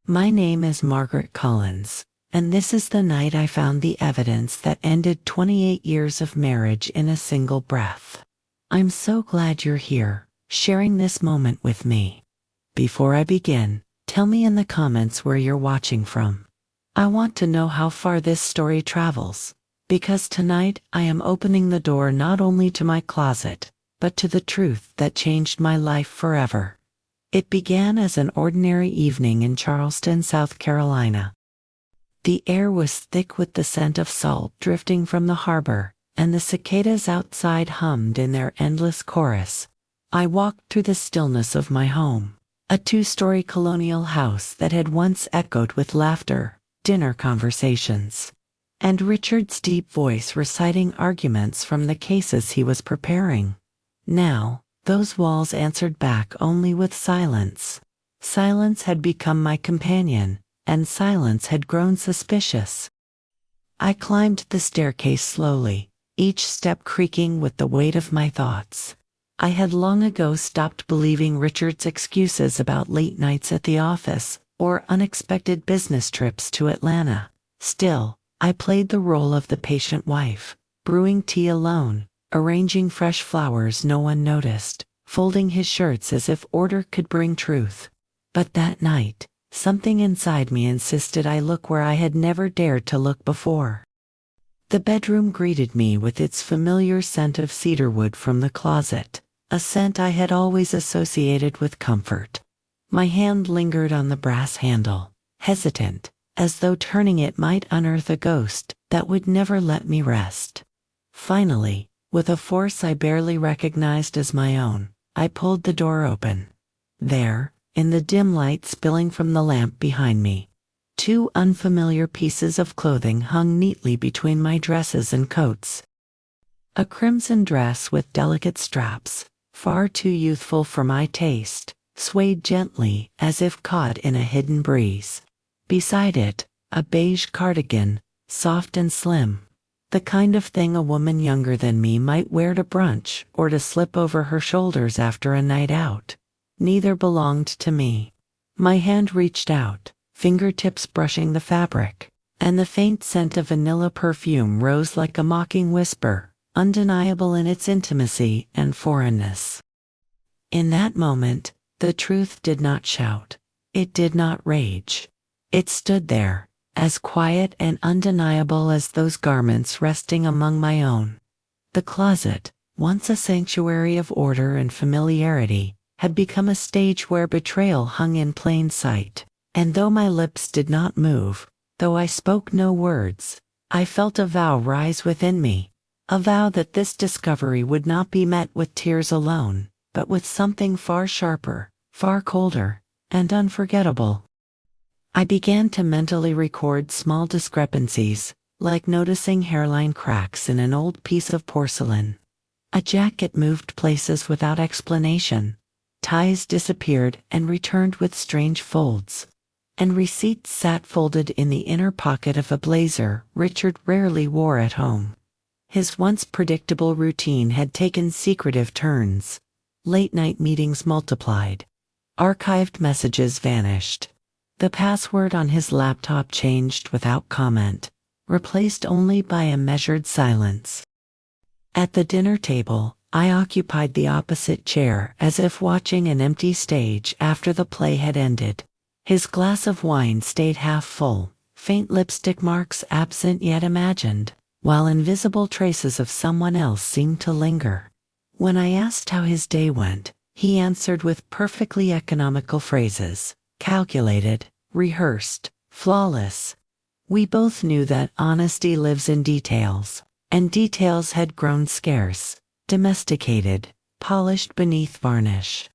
My name is Margaret Collins, and this is the night I found the evidence that ended 28 years of marriage in a single breath. I'm so glad you're here, sharing this moment with me. Before I begin, tell me in the comments where you're watching from. I want to know how far this story travels, because tonight I am opening the door not only to my closet, but to the truth that changed my life forever. It began as an ordinary evening in Charleston, South Carolina. The air was thick with the scent of salt drifting from the harbor, and the cicadas outside hummed in their endless chorus. I walked through the stillness of my home, a two-story colonial house that had once echoed with laughter, dinner conversations, and Richard's deep voice reciting arguments from the cases he was preparing. Now, those walls answered back only with silence. Silence had become my companion, and silence had grown suspicious. I climbed the staircase slowly, each step creaking with the weight of my thoughts. I had long ago stopped believing Richard's excuses about late nights at the office or unexpected business trips to Atlanta. Still, I played the role of the patient wife, brewing tea alone, arranging fresh flowers no one noticed, folding his shirts as if order could bring truth. But that night, something inside me insisted I look where I had never dared to look before. The bedroom greeted me with its familiar scent of cedarwood from the closet, a scent I had always associated with comfort. My hand lingered on the brass handle, hesitant, as though turning it might unearth a ghost that would never let me rest. Finally, with a force I barely recognized as my own, I pulled the door open. There, in the dim light spilling from the lamp behind me, two unfamiliar pieces of clothing hung neatly between my dresses and coats. A crimson dress with delicate straps, far too youthful for my taste, swayed gently as if caught in a hidden breeze. Beside it, a beige cardigan, soft and slim, the kind of thing a woman younger than me might wear to brunch or to slip over her shoulders after a night out. Neither belonged to me. My hand reached out, fingertips brushing the fabric, and the faint scent of vanilla perfume rose like a mocking whisper, undeniable in its intimacy and foreignness. In that moment, the truth did not shout. It did not rage. It stood there, as quiet and undeniable as those garments resting among my own. The closet, once a sanctuary of order and familiarity, had become a stage where betrayal hung in plain sight. And though my lips did not move, though I spoke no words, I felt a vow rise within me, a vow that this discovery would not be met with tears alone, but with something far sharper, far colder, and unforgettable. I began to mentally record small discrepancies, like noticing hairline cracks in an old piece of porcelain. A jacket moved places without explanation. Ties disappeared and returned with strange folds. And receipts sat folded in the inner pocket of a blazer Richard rarely wore at home. His once predictable routine had taken secretive turns. Late-night meetings multiplied. Archived messages vanished. The password on his laptop changed without comment, replaced only by a measured silence. At the dinner table, I occupied the opposite chair as if watching an empty stage after the play had ended. His glass of wine stayed half full, faint lipstick marks absent yet imagined, while invisible traces of someone else seemed to linger. When I asked how his day went, he answered with perfectly economical phrases, calculated, rehearsed, flawless. We both knew that honesty lives in details, and details had grown scarce, domesticated, polished beneath varnish.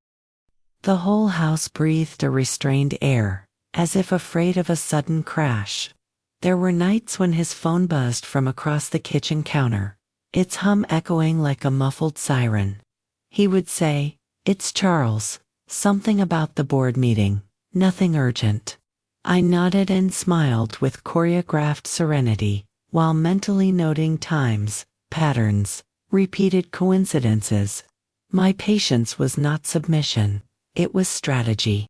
The whole house breathed a restrained air, as if afraid of a sudden crash. There were nights when his phone buzzed from across the kitchen counter, its hum echoing like a muffled siren. He would say, "It's Charles," something about the board meeting, nothing urgent. I nodded and smiled with choreographed serenity, while mentally noting times, patterns, repeated coincidences. My patience was not submission, it was strategy.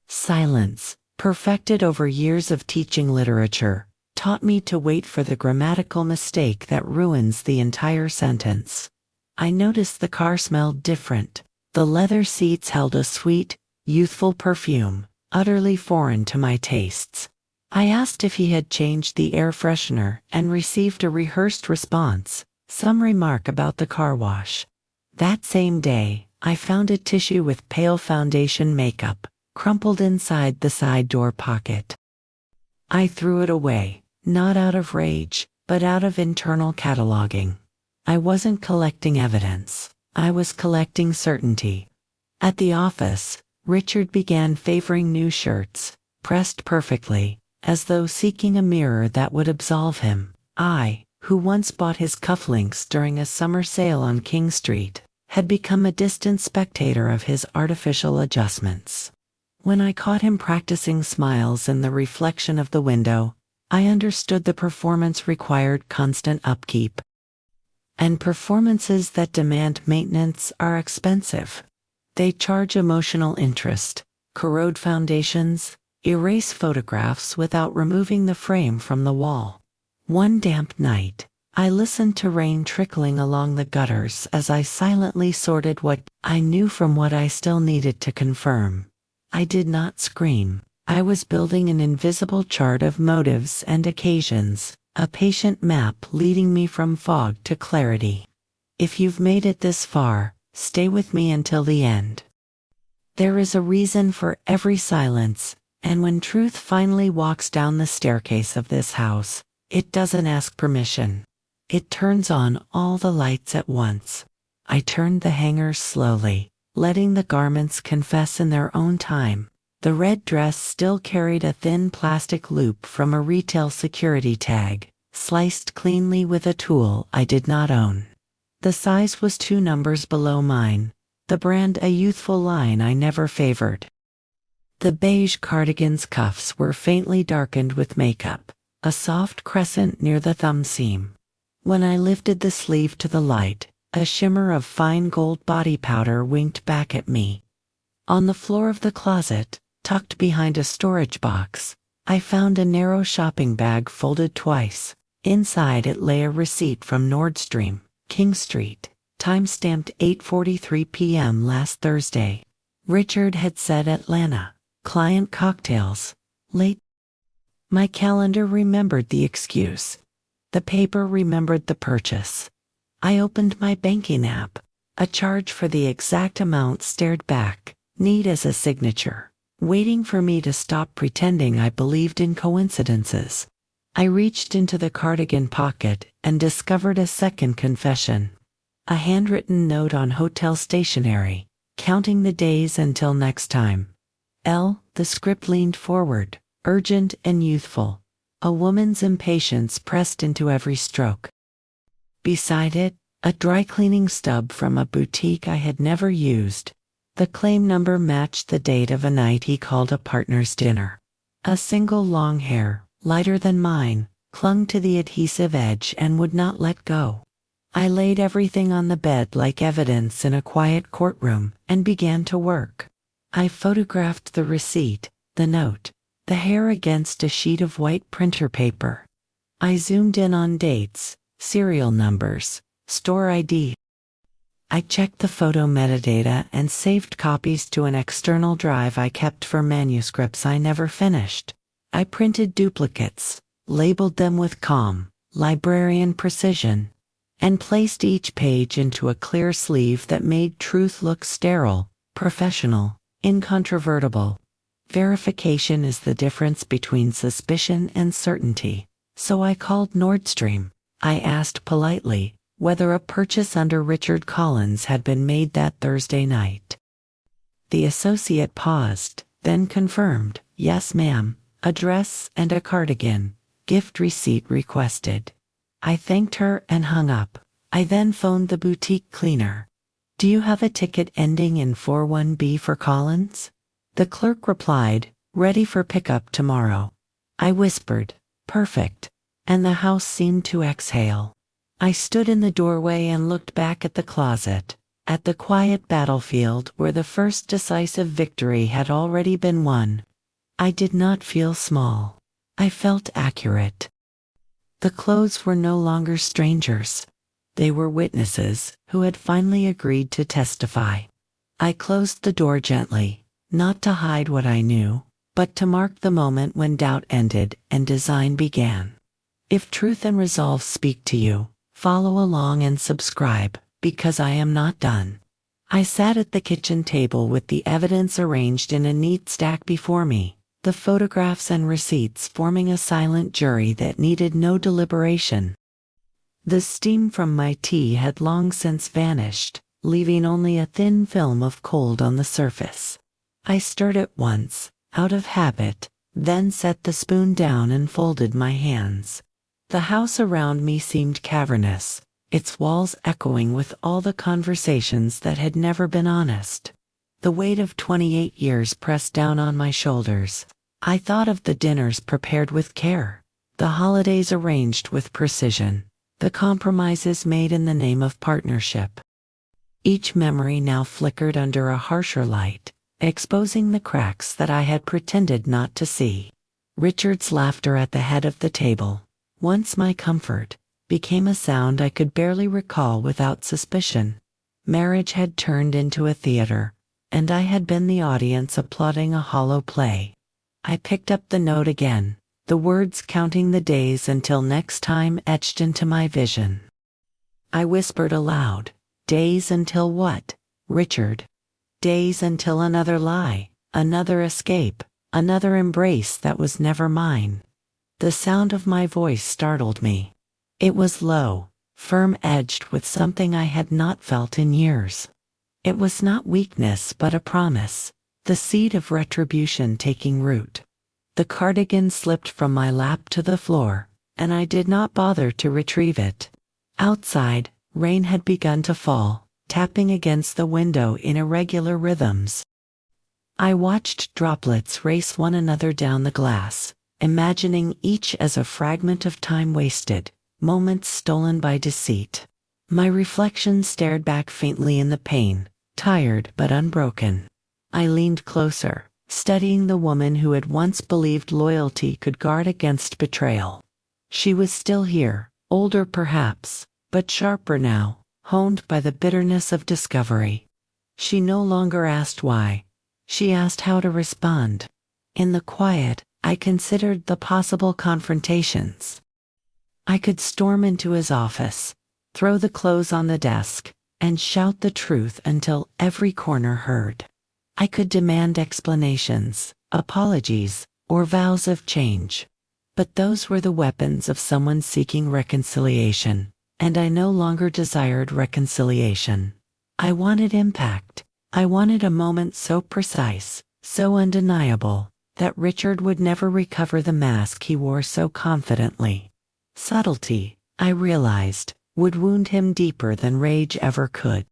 Silence, perfected over years of teaching literature, taught me to wait for the grammatical mistake that ruins the entire sentence. I noticed the car smelled different. The leather seats held a sweet, youthful perfume, utterly foreign to my tastes. I asked if he had changed the air freshener and received a rehearsed response, some remark about the car wash. That same day, I found a tissue with pale foundation makeup, crumpled inside the side door pocket. I threw it away, not out of rage, but out of internal cataloging. I wasn't collecting evidence. I was collecting certainty. At the office, Richard began favoring new shirts, pressed perfectly, as though seeking a mirror that would absolve him. I, who once bought his cufflinks during a summer sale on King Street, had become a distant spectator of his artificial adjustments. When I caught him practicing smiles in the reflection of the window, I understood the performance required constant upkeep. And performances that demand maintenance are expensive. They charge emotional interest, corrode foundations, erase photographs without removing the frame from the wall. One damp night, I listened to rain trickling along the gutters as I silently sorted what I knew from what I still needed to confirm. I did not scream. I was building an invisible chart of motives and occasions, a patient map leading me from fog to clarity. If you've made it this far, stay with me until the end. There is a reason for every silence, and when truth finally walks down the staircase of this house, it doesn't ask permission. It turns on all the lights at once. I turned the hangers slowly, letting the garments confess in their own time. The red dress still carried a thin plastic loop from a retail security tag, sliced cleanly with a tool I did not own. The size was 2 numbers below mine, the brand a youthful line I never favored. The beige cardigan's cuffs were faintly darkened with makeup, a soft crescent near the thumb seam. When I lifted the sleeve to the light, a shimmer of fine gold body powder winked back at me. On the floor of the closet, tucked behind a storage box, I found a narrow shopping bag folded twice. Inside it lay a receipt from Nordstrom, King Street, time-stamped 8:43 p.m. last Thursday. Richard had said Atlanta, client cocktails, late. My calendar remembered the excuse. The paper remembered the purchase. I opened my banking app. A charge for the exact amount stared back, neat as a signature, waiting for me to stop pretending I believed in coincidences. I reached into the cardigan pocket and discovered a second confession. A handwritten note on hotel stationery, counting the days until next time. The script leaned forward, urgent and youthful. A woman's impatience pressed into every stroke. Beside it, a dry cleaning stub from a boutique I had never used. The claim number matched the date of a night he called a partner's dinner. A single long hair, lighter than mine, clung to the adhesive edge and would not let go. I laid everything on the bed like evidence in a quiet courtroom and began to work. I photographed the receipt, the note, the hair against a sheet of white printer paper. I zoomed in on dates, serial numbers, store ID. I checked the photo metadata and saved copies to an external drive I kept for manuscripts I never finished. I printed duplicates, labeled them with calm, librarian precision, and placed each page into a clear sleeve that made truth look sterile, professional, incontrovertible. Verification is the difference between suspicion and certainty. So I called Nordstrom. I asked politely whether a purchase under Richard Collins had been made that Thursday night. The associate paused, then confirmed, "Yes, ma'am, address and a cardigan, gift receipt requested." I thanked her and hung up. I then phoned the boutique cleaner. "Do you have a ticket ending in 41B for Collins?" The clerk replied, "Ready for pickup tomorrow." I whispered, "Perfect," and the house seemed to exhale. I stood in the doorway and looked back at the closet, at the quiet battlefield where the first decisive victory had already been won. I did not feel small. I felt accurate. The clothes were no longer strangers. They were witnesses who had finally agreed to testify. I closed the door gently, not to hide what I knew, but to mark the moment when doubt ended and design began. If truth and resolve speak to you, follow along and subscribe, because I am not done. I sat at the kitchen table with the evidence arranged in a neat stack before me, the photographs and receipts forming a silent jury that needed no deliberation. The steam from my tea had long since vanished, leaving only a thin film of cold on the surface. I stirred it once, out of habit, then set the spoon down and folded my hands. The house around me seemed cavernous, its walls echoing with all the conversations that had never been honest. The weight of 28 years pressed down on my shoulders. I thought of the dinners prepared with care, the holidays arranged with precision, the compromises made in the name of partnership. Each memory now flickered under a harsher light, exposing the cracks that I had pretended not to see. Richard's laughter at the head of the table, once my comfort, became a sound I could barely recall without suspicion. Marriage had turned into a theater, and I had been the audience applauding a hollow play. I picked up the note again, the words counting the days until next time etched into my vision. I whispered aloud, "Days until what, Richard? Days until another lie, another escape, another embrace that was never mine." The sound of my voice startled me. It was low, firm-edged with something I had not felt in years. It was not weakness but a promise, the seed of retribution taking root. The cardigan slipped from my lap to the floor, and I did not bother to retrieve it. Outside, rain had begun to fall, tapping against the window in irregular rhythms. I watched droplets race one another down the glass, imagining each as a fragment of time wasted, moments stolen by deceit. My reflection stared back faintly in the pane, tired but unbroken. I leaned closer, studying the woman who had once believed loyalty could guard against betrayal. She was still here, older perhaps, but sharper now, honed by the bitterness of discovery. She no longer asked why. She asked how to respond. In the quiet, I considered the possible confrontations. I could storm into his office, throw the clothes on the desk, and shout the truth until every corner heard. I could demand explanations, apologies, or vows of change. But those were the weapons of someone seeking reconciliation, and I no longer desired reconciliation. I wanted impact. I wanted a moment so precise, so undeniable, that Richard would never recover the mask he wore so confidently. Subtlety, I realized, would wound him deeper than rage ever could.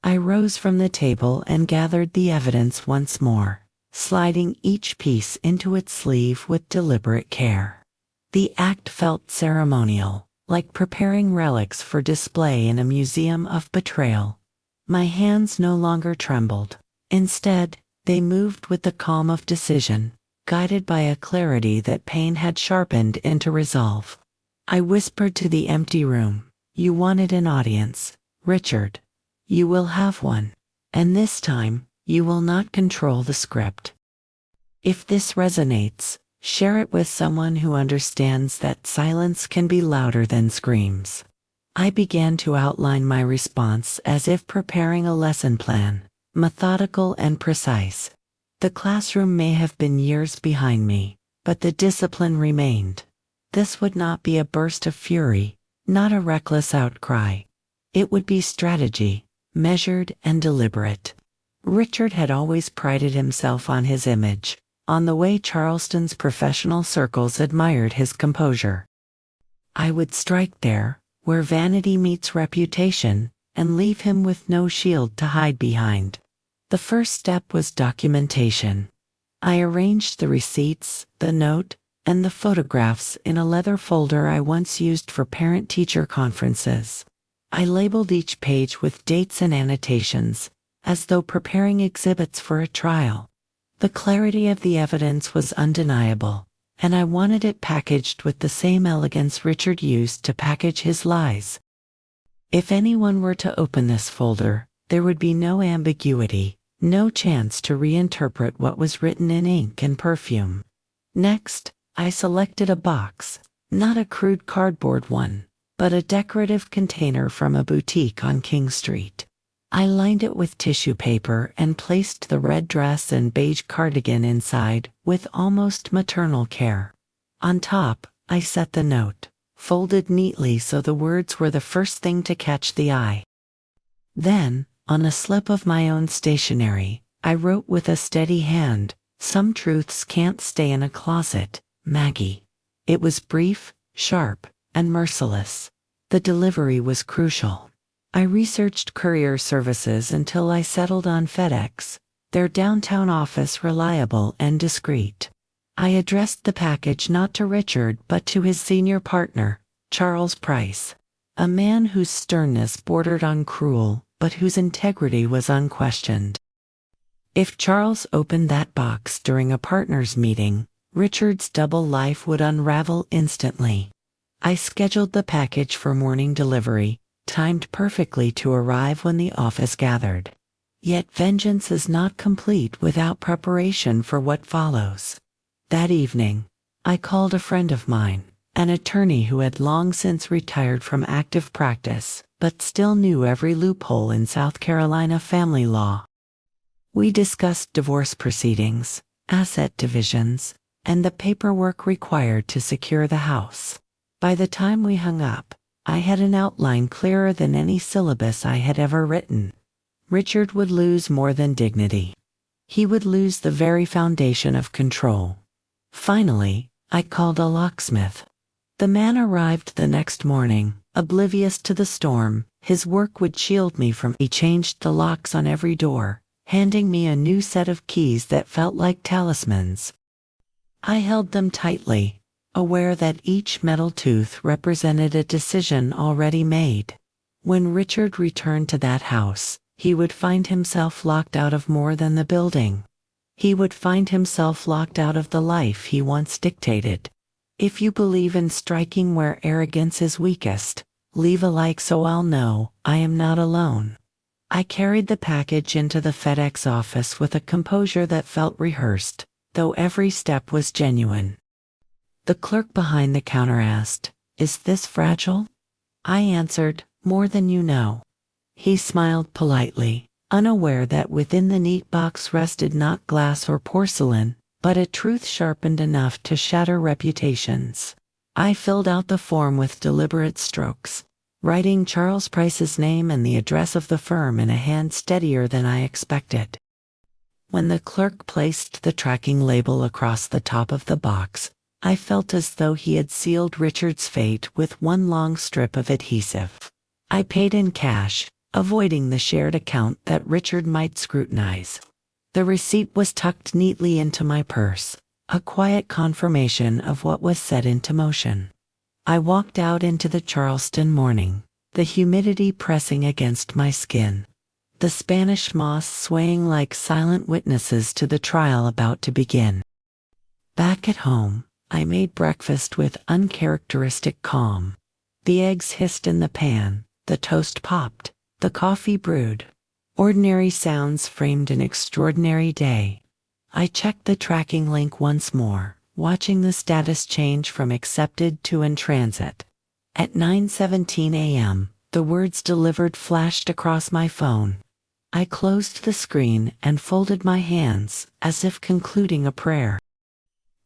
I rose from the table and gathered the evidence once more, sliding each piece into its sleeve with deliberate care. The act felt ceremonial, like preparing relics for display in a museum of betrayal. My hands no longer trembled. Instead, they moved with the calm of decision, guided by a clarity that pain had sharpened into resolve. I whispered to the empty room, "You wanted an audience, Richard. You will have one. And this time, you will not control the script. If this resonates, share it with someone who understands that silence can be louder than screams." I began to outline my response as if preparing a lesson plan, methodical and precise. The classroom may have been years behind me, but the discipline remained. This would not be a burst of fury, not a reckless outcry. It would be strategy, measured and deliberate. Richard had always prided himself on his image, on the way Charleston's professional circles admired his composure. I would strike there, where vanity meets reputation, and leave him with no shield to hide behind. The first step was documentation. I arranged the receipts, the note, and the photographs in a leather folder I once used for parent-teacher conferences. I labeled each page with dates and annotations, as though preparing exhibits for a trial. The clarity of the evidence was undeniable, and I wanted it packaged with the same elegance Richard used to package his lies. If anyone were to open this folder, there would be no ambiguity, no chance to reinterpret what was written in ink and perfume. Next, I selected a box, not a crude cardboard one, but a decorative container from a boutique on King Street. I lined it with tissue paper and placed the red dress and beige cardigan inside with almost maternal care. On top, I set the note, folded neatly so the words were the first thing to catch the eye. Then, on a slip of my own stationery, I wrote with a steady hand, "Some truths can't stay in a closet, Maggie." It was brief, sharp, and merciless. The delivery was crucial. I researched courier services until I settled on FedEx, their downtown office reliable and discreet. I addressed the package not to Richard but to his senior partner, Charles Price, a man whose sternness bordered on cruel, but whose integrity was unquestioned. If Charles opened that box during a partners' meeting, Richard's double life would unravel instantly. I scheduled the package for morning delivery, timed perfectly to arrive when the office gathered. Yet vengeance is not complete without preparation for what follows. That evening, I called a friend of mine, an attorney who had long since retired from active practice, but still knew every loophole in South Carolina family law. We discussed divorce proceedings, asset divisions, and the paperwork required to secure the house. By the time we hung up, I had an outline clearer than any syllabus I had ever written. Richard would lose more than dignity. He would lose the very foundation of control. Finally, I called a locksmith. The man arrived the next morning, oblivious to the storm. His work would shield me from. He changed the locks on every door, handing me a new set of keys that felt like talismans. I held them tightly, aware that each metal tooth represented a decision already made. When Richard returned to that house, he would find himself locked out of more than the building. He would find himself locked out of the life he once dictated. If you believe in striking where arrogance is weakest, leave a like so I'll know I am not alone. I carried the package into the FedEx office with a composure that felt rehearsed, though every step was genuine. The clerk behind the counter asked, "Is this fragile?" I answered, "More than you know." He smiled politely, unaware that within the neat box rested not glass or porcelain, but a truth sharpened enough to shatter reputations. I filled out the form with deliberate strokes, writing Charles Price's name and the address of the firm in a hand steadier than I expected. When the clerk placed the tracking label across the top of the box, I felt as though he had sealed Richard's fate with one long strip of adhesive. I paid in cash, avoiding the shared account that Richard might scrutinize. The receipt was tucked neatly into my purse, a quiet confirmation of what was set into motion. I walked out into the Charleston morning, the humidity pressing against my skin, the Spanish moss swaying like silent witnesses to the trial about to begin. Back at home, I made breakfast with uncharacteristic calm. The eggs hissed in the pan, the toast popped, the coffee brewed. Ordinary sounds framed an extraordinary day. I checked the tracking link once more, watching the status change from accepted to in transit. At 9:17 a.m., the words delivered flashed across my phone. I closed the screen and folded my hands, as if concluding a prayer.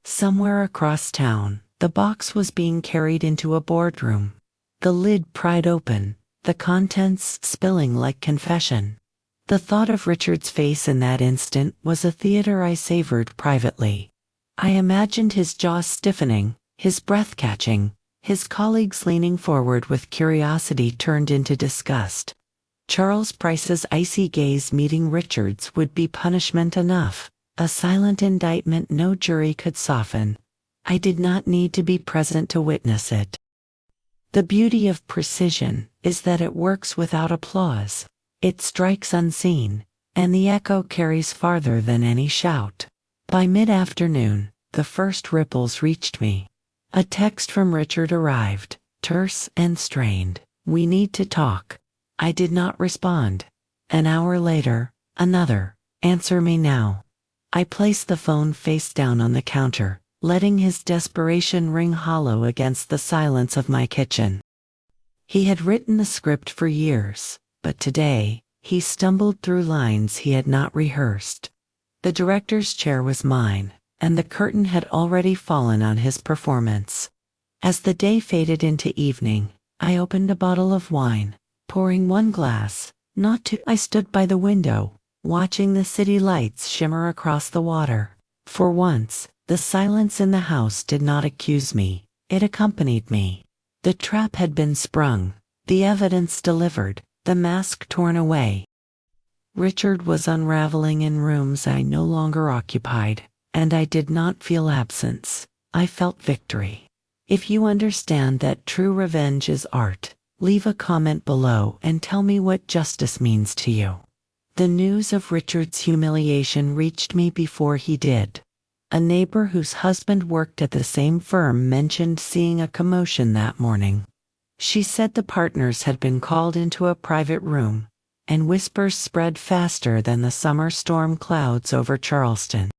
Somewhere across town, the box was being carried into a boardroom. The lid pried open, the contents spilling like confession. The thought of Richard's face in that instant was a theater I savored privately. I imagined his jaw stiffening, his breath catching, his colleagues leaning forward with curiosity turned into disgust. Charles Price's icy gaze meeting Richard's would be punishment enough, a silent indictment no jury could soften. I did not need to be present to witness it. The beauty of precision is that it works without applause. It strikes unseen, and the echo carries farther than any shout. By mid-afternoon, the first ripples reached me. A text from Richard arrived, terse and strained. "We need to talk." I did not respond. An hour later, another. "Answer me now." I placed the phone face down on the counter, letting his desperation ring hollow against the silence of my kitchen. He had written the script for years, but today, he stumbled through lines he had not rehearsed. The director's chair was mine, and the curtain had already fallen on his performance. As the day faded into evening, I opened a bottle of wine, pouring one glass, not two. I stood by the window, watching the city lights shimmer across the water. For once, the silence in the house did not accuse me, it accompanied me. The trap had been sprung, the evidence delivered, the mask torn away. Richard was unraveling in rooms I no longer occupied, and I did not feel absence. I felt victory. If you understand that true revenge is art, leave a comment below and tell me what justice means to you. The news of Richard's humiliation reached me before he did. A neighbor whose husband worked at the same firm mentioned seeing a commotion that morning. She said the partners had been called into a private room, and whispers spread faster than the summer storm clouds over Charleston.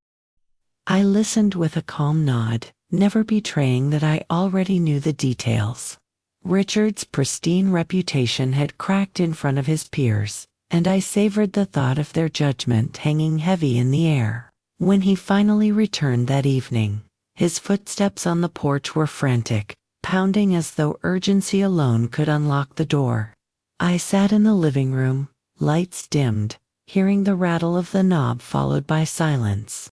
I listened with a calm nod, never betraying that I already knew the details. Richard's pristine reputation had cracked in front of his peers, and I savored the thought of their judgment hanging heavy in the air. When he finally returned that evening, his footsteps on the porch were frantic, pounding as though urgency alone could unlock the door. I sat in the living room, lights dimmed, hearing the rattle of the knob followed by silence.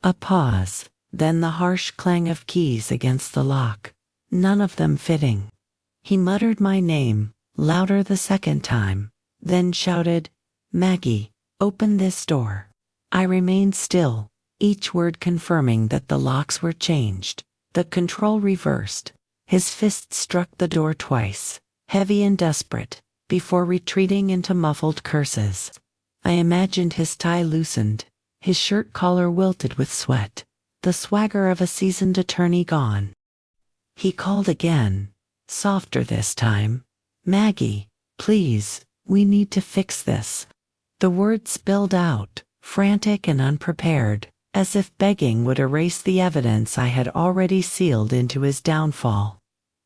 A pause, then the harsh clang of keys against the lock, none of them fitting. He muttered my name, louder the second time, then shouted, "Maggie, open this door." I remained still, each word confirming that the locks were changed, the control reversed. His fist struck the door twice, heavy and desperate, before retreating into muffled curses. I imagined his tie loosened, his shirt collar wilted with sweat, the swagger of a seasoned attorney gone. He called again, softer this time. "Maggie, please, we need to fix this." The words spilled out, frantic and unprepared, as if begging would erase the evidence I had already sealed into his downfall.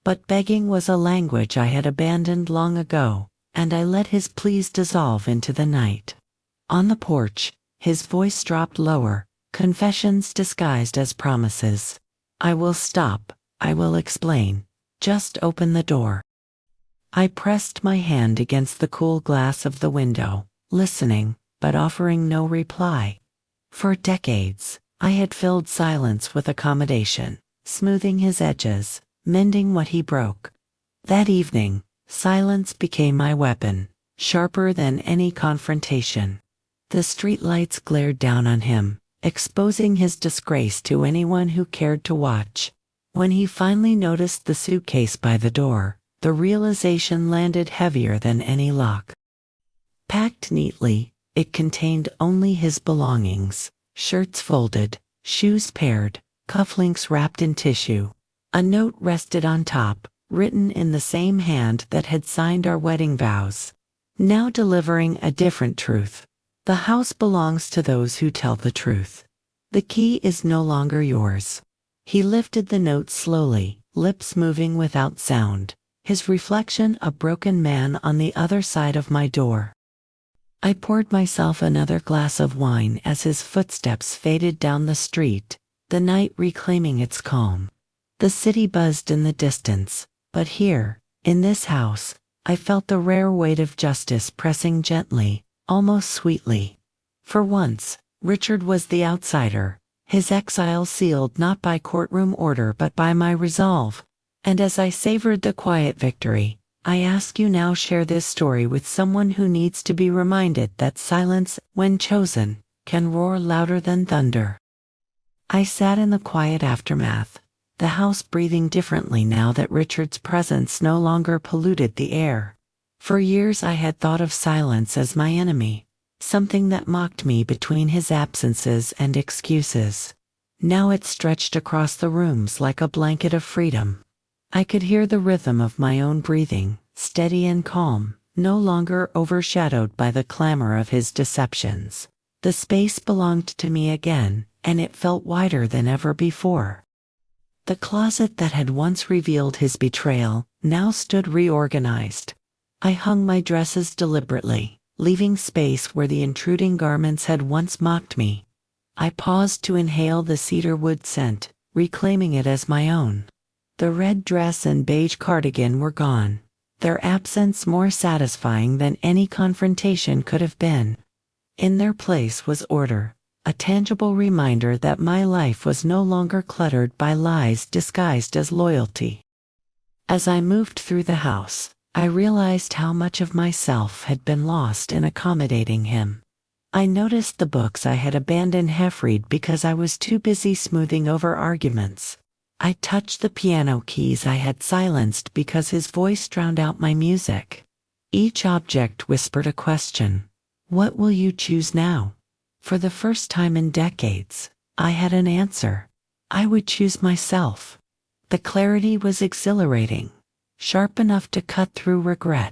But begging was a language I had abandoned long ago, and I let his pleas dissolve into the night. On the porch, his voice dropped lower, confessions disguised as promises. "I will stop, I will explain. Just open the door." I pressed my hand against the cool glass of the window, listening, but offering no reply. For decades, I had filled silence with accommodation, smoothing his edges, mending what he broke. That evening, silence became my weapon, sharper than any confrontation. The streetlights glared down on him, exposing his disgrace to anyone who cared to watch. When he finally noticed the suitcase by the door, the realization landed heavier than any lock. Packed neatly, it contained only his belongings, shirts folded, shoes paired, cufflinks wrapped in tissue. A note rested on top, written in the same hand that had signed our wedding vows. Now delivering a different truth. "The house belongs to those who tell the truth. The key is no longer yours." He lifted the note slowly, lips moving without sound, his reflection a broken man on the other side of my door. I poured myself another glass of wine as his footsteps faded down the street, the night reclaiming its calm. The city buzzed in the distance, but here, in this house, I felt the rare weight of justice pressing gently, almost sweetly. For once, Richard was the outsider, his exile sealed not by courtroom order but by my resolve. And as I savored the quiet victory, I ask you now, share this story with someone who needs to be reminded that silence, when chosen, can roar louder than thunder. I sat in the quiet aftermath, the house breathing differently now that Richard's presence no longer polluted the air. For years I had thought of silence as my enemy, something that mocked me between his absences and excuses. Now it stretched across the rooms like a blanket of freedom. I could hear the rhythm of my own breathing, steady and calm, no longer overshadowed by the clamor of his deceptions. The space belonged to me again, and it felt wider than ever before. The closet that had once revealed his betrayal now stood reorganized. I hung my dresses deliberately, leaving space where the intruding garments had once mocked me. I paused to inhale the cedarwood scent, reclaiming it as my own. The red dress and beige cardigan were gone, their absence more satisfying than any confrontation could have been. In their place was order, a tangible reminder that my life was no longer cluttered by lies disguised as loyalty. As I moved through the house, I realized how much of myself had been lost in accommodating him. I noticed the books I had abandoned half-read because I was too busy smoothing over arguments. I touched the piano keys I had silenced because his voice drowned out my music. Each object whispered a question. What will you choose now? For the first time in decades, I had an answer. I would choose myself. The clarity was exhilarating, sharp enough to cut through regret.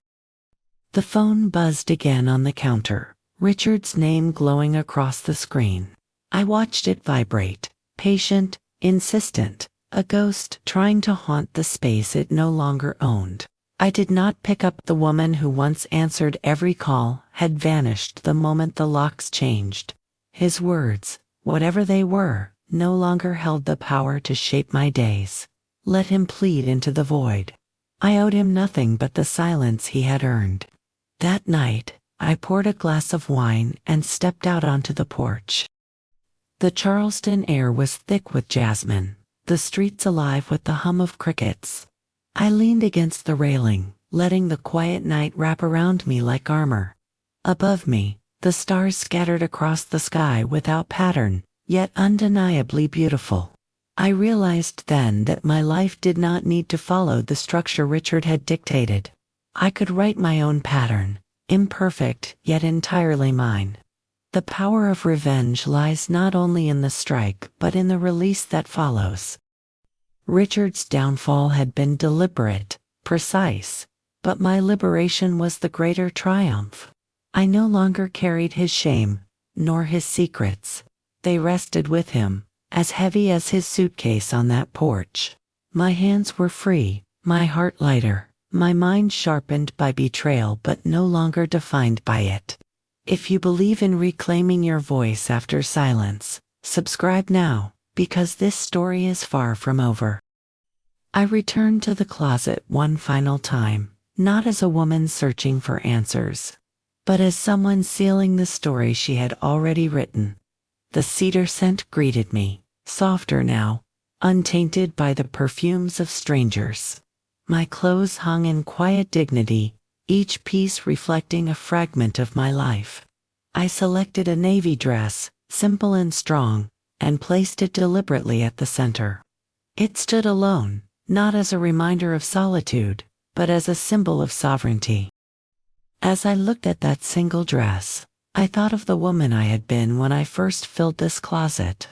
The phone buzzed again on the counter, Richard's name glowing across the screen. I watched it vibrate, patient, insistent, a ghost trying to haunt the space it no longer owned. I did not pick up. The woman who once answered every call had vanished the moment the locks changed. His words, whatever they were, no longer held the power to shape my days. Let him plead into the void. I owed him nothing but the silence he had earned. That night, I poured a glass of wine and stepped out onto the porch. The Charleston air was thick with jasmine, the streets alive with the hum of crickets. I leaned against the railing, letting the quiet night wrap around me like armor. Above me, the stars scattered across the sky without pattern, yet undeniably beautiful. I realized then that my life did not need to follow the structure Richard had dictated. I could write my own pattern, imperfect yet entirely mine. The power of revenge lies not only in the strike but in the release that follows. Richard's downfall had been deliberate, precise, but my liberation was the greater triumph. I no longer carried his shame, nor his secrets. They rested with him, as heavy as his suitcase on that porch. My hands were free, my heart lighter, my mind sharpened by betrayal but no longer defined by it. If you believe in reclaiming your voice after silence, subscribe now, because this story is far from over. I returned to the closet one final time, not as a woman searching for answers, but as someone sealing the story she had already written. The cedar scent greeted me, softer now, untainted by the perfumes of strangers. My clothes hung in quiet dignity, each piece reflecting a fragment of my life. I selected a navy dress, simple and strong, and placed it deliberately at the center. It stood alone, not as a reminder of solitude, but as a symbol of sovereignty. As I looked at that single dress, I thought of the woman I had been when I first filled this closet.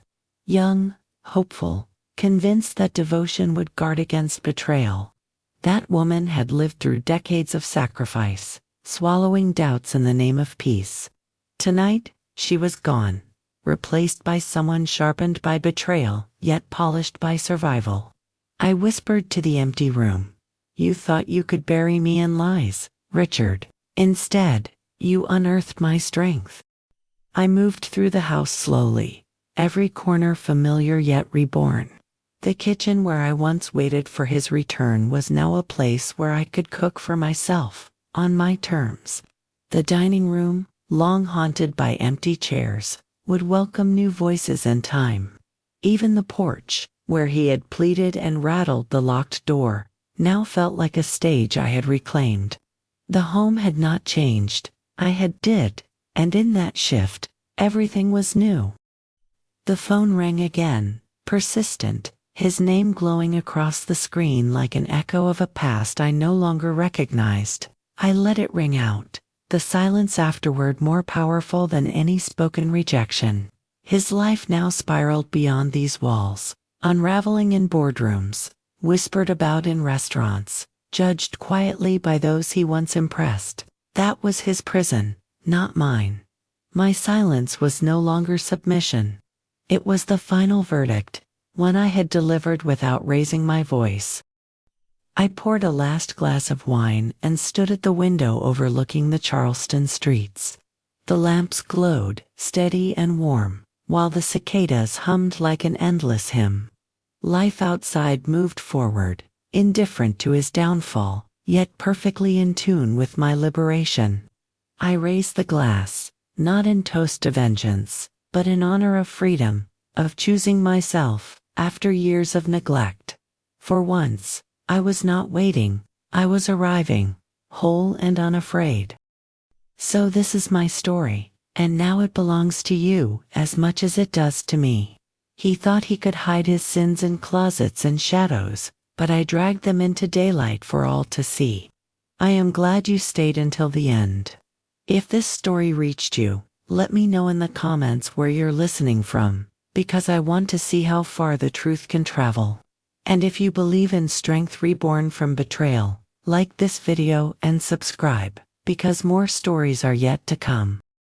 Young, hopeful, convinced that devotion would guard against betrayal. That woman had lived through decades of sacrifice, swallowing doubts in the name of peace. Tonight, she was gone, replaced by someone sharpened by betrayal, yet polished by survival. I whispered to the empty room. You thought you could bury me in lies, Richard. Instead, you unearthed my strength. I moved through the house slowly, every corner familiar yet reborn. The kitchen where I once waited for his return was now a place where I could cook for myself, on my terms. The dining room, long haunted by empty chairs, would welcome new voices and time. Even the porch, where he had pleaded and rattled the locked door, now felt like a stage I had reclaimed. The home had not changed, I did, and in that shift, everything was new. The phone rang again, persistent, his name glowing across the screen like an echo of a past I no longer recognized. I let it ring out, the silence afterward more powerful than any spoken rejection. His life now spiraled beyond these walls, unraveling in boardrooms, whispered about in restaurants, judged quietly by those he once impressed. That was his prison, not mine. My silence was no longer submission. It was the final verdict, one I had delivered without raising my voice. I poured a last glass of wine and stood at the window overlooking the Charleston streets. The lamps glowed, steady and warm, while the cicadas hummed like an endless hymn. Life outside moved forward, indifferent to his downfall, yet perfectly in tune with my liberation. I raised the glass, not in toast to vengeance, but in honor of freedom, of choosing myself, after years of neglect. For once, I was not waiting, I was arriving, whole and unafraid. So this is my story, and now it belongs to you as much as it does to me. He thought he could hide his sins in closets and shadows, but I dragged them into daylight for all to see. I am glad you stayed until the end. If this story reached you, let me know in the comments where you're listening from, because I want to see how far the truth can travel. And if you believe in strength reborn from betrayal, like this video and subscribe, because more stories are yet to come.